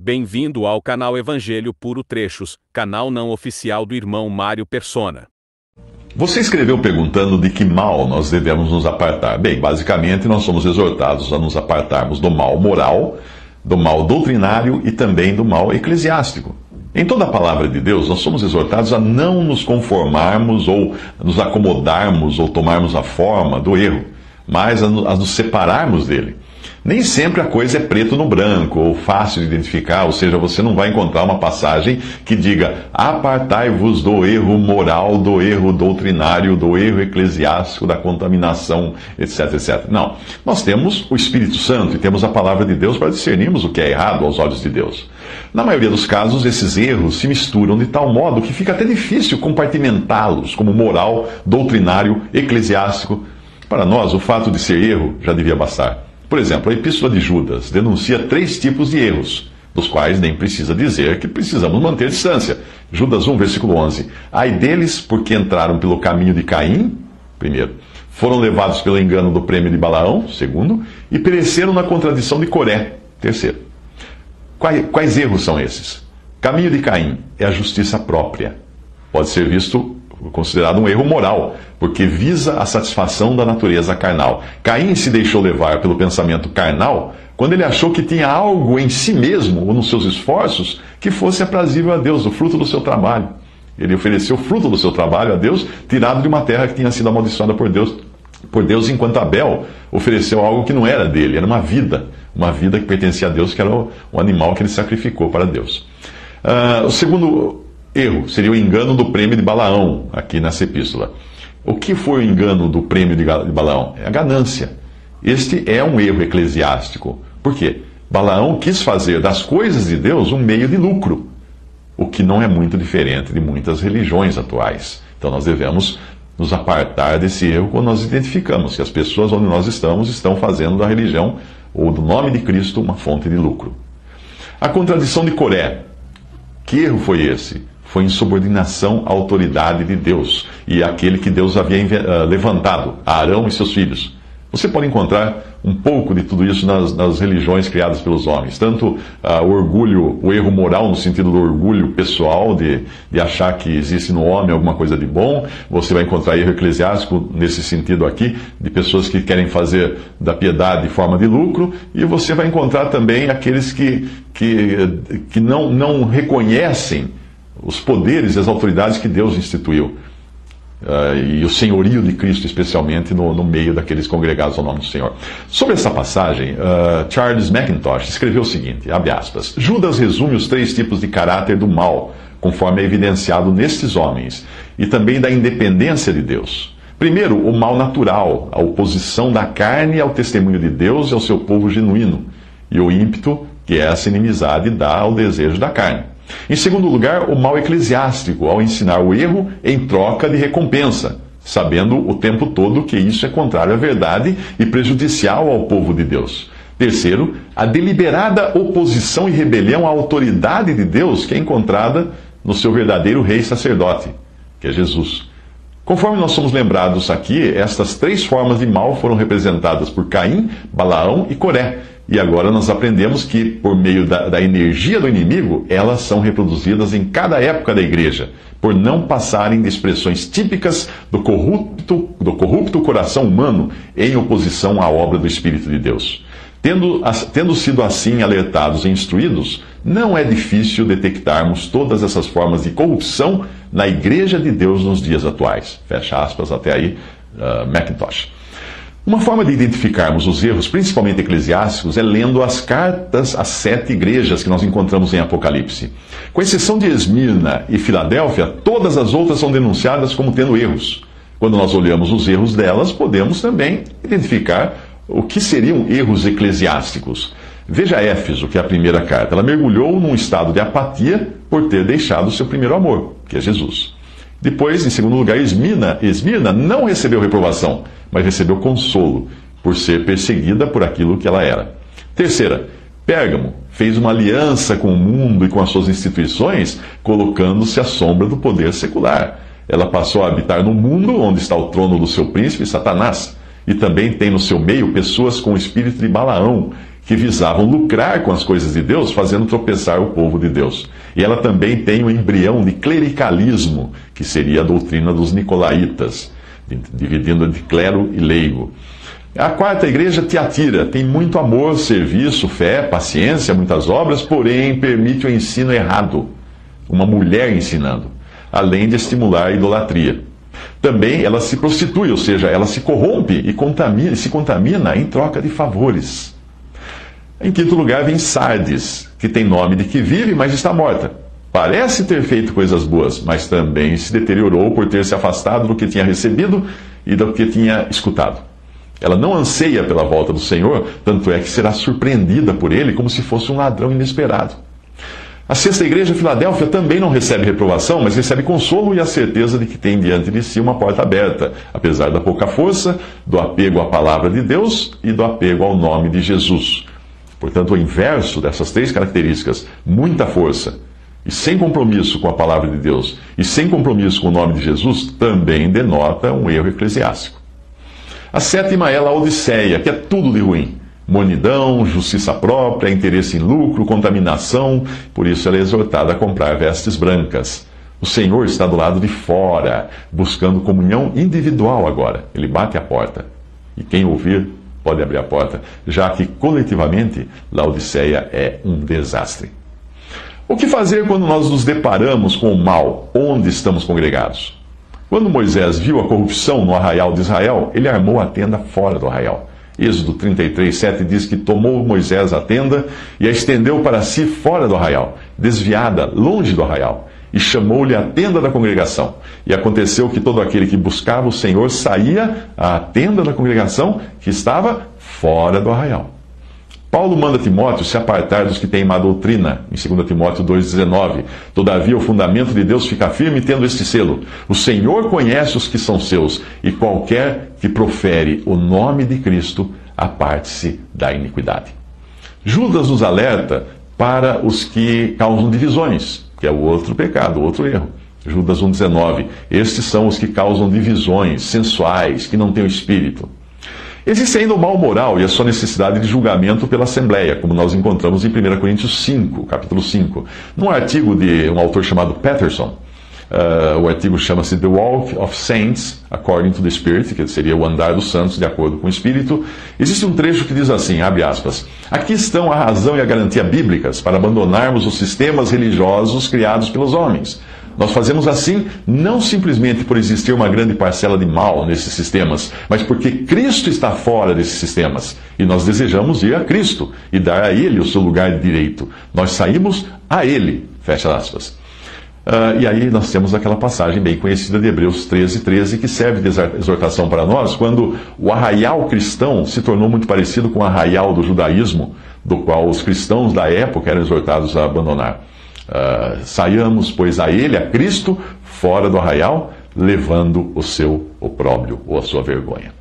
Bem-vindo ao canal Evangelho Puro Trechos, canal não oficial do irmão Mário Persona. Você escreveu perguntando de que mal nós devemos nos apartar. Bem, basicamente nós somos exortados a nos apartarmos do mal moral, do mal doutrinário e também do mal eclesiástico. Em toda a palavra de Deus, nós somos exortados a não nos conformarmos ou nos acomodarmos ou tomarmos a forma do erro, mas a nos separarmos dele. Nem sempre a coisa é preto no branco ou fácil de identificar, ou seja, você não vai encontrar uma passagem que diga: apartai-vos do erro moral, do erro doutrinário, do erro eclesiástico, da contaminação, etc, etc. Não. Nós temos o Espírito Santo e temos a palavra de Deus para discernirmos o que é errado aos olhos de Deus. Na maioria dos casos, esses erros se misturam de tal modo que fica até difícil compartimentá-los como moral, doutrinário, eclesiástico. Para nós, o fato de ser erro já devia bastar. Por exemplo, a Epístola de Judas denuncia 3 tipos de erros, dos quais nem precisa dizer que precisamos manter distância. Judas 1, versículo 11. Ai deles, porque entraram pelo caminho de Caim, primeiro, foram levados pelo engano do prêmio de Balaão, segundo, e pereceram na contradição de Coré, terceiro. Quais erros são esses? Caminho de Caim é a justiça própria. Pode ser considerado um erro moral, porque visa a satisfação da natureza carnal. Caim se deixou levar pelo pensamento carnal quando ele achou que tinha algo em si mesmo, ou nos seus esforços, que fosse aprazível a Deus, o fruto do seu trabalho. Ele ofereceu o fruto do seu trabalho a Deus, tirado de uma terra que tinha sido amaldiçoada por Deus, enquanto Abel ofereceu algo que não era dele, era uma vida que pertencia a Deus, que era o animal que ele sacrificou para Deus. O segundo erro seria o engano do prêmio de Balaão, aqui nessa epístola. O que foi o engano do prêmio de Balaão? É a ganância. Este é um erro eclesiástico. Por quê? Balaão quis fazer das coisas de Deus um meio de lucro, o que não é muito diferente de muitas religiões atuais. Então nós devemos nos apartar desse erro quando nós identificamos que as pessoas onde nós estão fazendo da religião ou do nome de Cristo uma fonte de lucro. A contradição de Coré. Que erro foi esse? Foi insubordinação à autoridade de Deus e àquele que Deus havia levantado, Arão e seus filhos. Você pode encontrar um pouco de tudo isso nas religiões criadas pelos homens. Tanto o erro moral no sentido do orgulho pessoal, de achar que existe no homem alguma coisa de bom. Você vai encontrar erro eclesiástico nesse sentido aqui, de pessoas que querem fazer da piedade forma de lucro. E você vai encontrar também aqueles que não reconhecem os poderes e as autoridades que Deus instituiu. E o senhorio de Cristo, especialmente no meio daqueles congregados ao nome do Senhor. Sobre essa passagem, Charles Mackintosh escreveu o seguinte, abre aspas: Judas resume os 3 tipos de caráter do mal, conforme é evidenciado nestes homens, e também da independência de Deus. Primeiro, o mal natural, a oposição da carne ao testemunho de Deus e ao seu povo genuíno, e o ímpeto que essa inimizade dá ao desejo da carne. Em segundo lugar, o mal eclesiástico, ao ensinar o erro em troca de recompensa, sabendo o tempo todo que isso é contrário à verdade e prejudicial ao povo de Deus. Terceiro, a deliberada oposição e rebelião à autoridade de Deus, que é encontrada no seu verdadeiro rei sacerdote, que é Jesus. Conforme nós somos lembrados aqui, estas 3 formas de mal foram representadas por Caim, Balaão e Coré. E agora nós aprendemos que, por meio da energia do inimigo, elas são reproduzidas em cada época da igreja, por não passarem de expressões típicas do corrupto coração humano em oposição à obra do Espírito de Deus. Tendo sido assim alertados e instruídos, não é difícil detectarmos todas essas formas de corrupção na igreja de Deus nos dias atuais. Fecha aspas, até aí, Mackintosh. Uma forma de identificarmos os erros, principalmente eclesiásticos, é lendo as cartas às 7 igrejas que nós encontramos em Apocalipse. Com exceção de Esmirna e Filadélfia, todas as outras são denunciadas como tendo erros. Quando nós olhamos os erros delas, podemos também identificar o que seriam erros eclesiásticos. Veja Éfeso, que é a primeira carta. Ela mergulhou num estado de apatia por ter deixado o seu primeiro amor, que é Jesus. Depois, em segundo lugar, Esmirna não recebeu reprovação, mas recebeu consolo por ser perseguida por aquilo que ela era. Terceira, Pérgamo fez uma aliança com o mundo e com as suas instituições, colocando-se à sombra do poder secular. Ela passou a habitar no mundo, onde está o trono do seu príncipe, Satanás, e também tem no seu meio pessoas com o espírito de Balaão, que visavam lucrar com as coisas de Deus, fazendo tropeçar o povo de Deus. E ela também tem o embrião de clericalismo, que seria a doutrina dos nicolaítas, dividindo de clero e leigo. A quarta igreja, Tiatira, tem muito amor, serviço, fé, paciência, muitas obras, porém permite o ensino errado. Uma mulher ensinando, além de estimular a idolatria. Também ela se prostitui, ou seja, ela se corrompe e se contamina em troca de favores. Em quinto lugar vem Sardes, que tem nome de que vive, mas está morta. Parece ter feito coisas boas, mas também se deteriorou por ter se afastado do que tinha recebido e do que tinha escutado. Ela não anseia pela volta do Senhor, tanto é que será surpreendida por ele como se fosse um ladrão inesperado. A sexta igreja, Filadélfia, também não recebe reprovação, mas recebe consolo e a certeza de que tem diante de si uma porta aberta, apesar da pouca força, do apego à palavra de Deus e do apego ao nome de Jesus. Portanto, o inverso dessas três características, muita força e sem compromisso com a palavra de Deus e sem compromisso com o nome de Jesus, também denota um erro eclesiástico. A sétima é a Laodiceia, que é tudo de ruim. Monidão, justiça própria, interesse em lucro, contaminação. Por isso ela é exortada a comprar vestes brancas. O Senhor está do lado de fora, buscando comunhão individual agora. Ele bate a porta. E quem ouvir pode abrir a porta, já que coletivamente Laodiceia é um desastre. O que fazer quando nós nos deparamos com o mal, onde estamos congregados? Quando Moisés viu a corrupção no arraial de Israel, ele armou a tenda fora do arraial. Êxodo 33:7 diz que tomou Moisés a tenda e a estendeu para si fora do arraial, desviada, longe do arraial, e chamou-lhe a tenda da congregação. E aconteceu que todo aquele que buscava o Senhor saía à tenda da congregação que estava fora do arraial. Paulo manda Timóteo se apartar dos que têm má doutrina, em 2 Timóteo 2,19. Todavia o fundamento de Deus fica firme tendo este selo: o Senhor conhece os que são seus, e qualquer que profere o nome de Cristo, aparte-se da iniquidade. Judas nos alerta para os que causam divisões, que é o outro pecado, o outro erro. Judas 1,19. Estes são os que causam divisões sensuais, que não têm o espírito. Existe ainda o mal moral e a sua necessidade de julgamento pela Assembleia, como nós encontramos em 1 Coríntios 5, capítulo 5. Num artigo de um autor chamado Patterson, o artigo chama-se The Walk of Saints According to the Spirit, que seria o andar dos santos de acordo com o Espírito. Existe um trecho que diz assim, abre aspas, aqui estão a razão e a garantia bíblicas para abandonarmos os sistemas religiosos criados pelos homens. Nós fazemos assim não simplesmente por existir uma grande parcela de mal nesses sistemas, mas porque Cristo está fora desses sistemas. E nós desejamos ir a Cristo e dar a Ele o seu lugar de direito. Nós saímos a Ele, fecha aspas. E aí nós temos aquela passagem bem conhecida de Hebreus 13:13, que serve de exortação para nós, quando o arraial cristão se tornou muito parecido com o arraial do judaísmo, do qual os cristãos da época eram exortados a abandonar. Saiamos, pois, a ele, a Cristo, fora do arraial, levando o seu opróbrio ou a sua vergonha.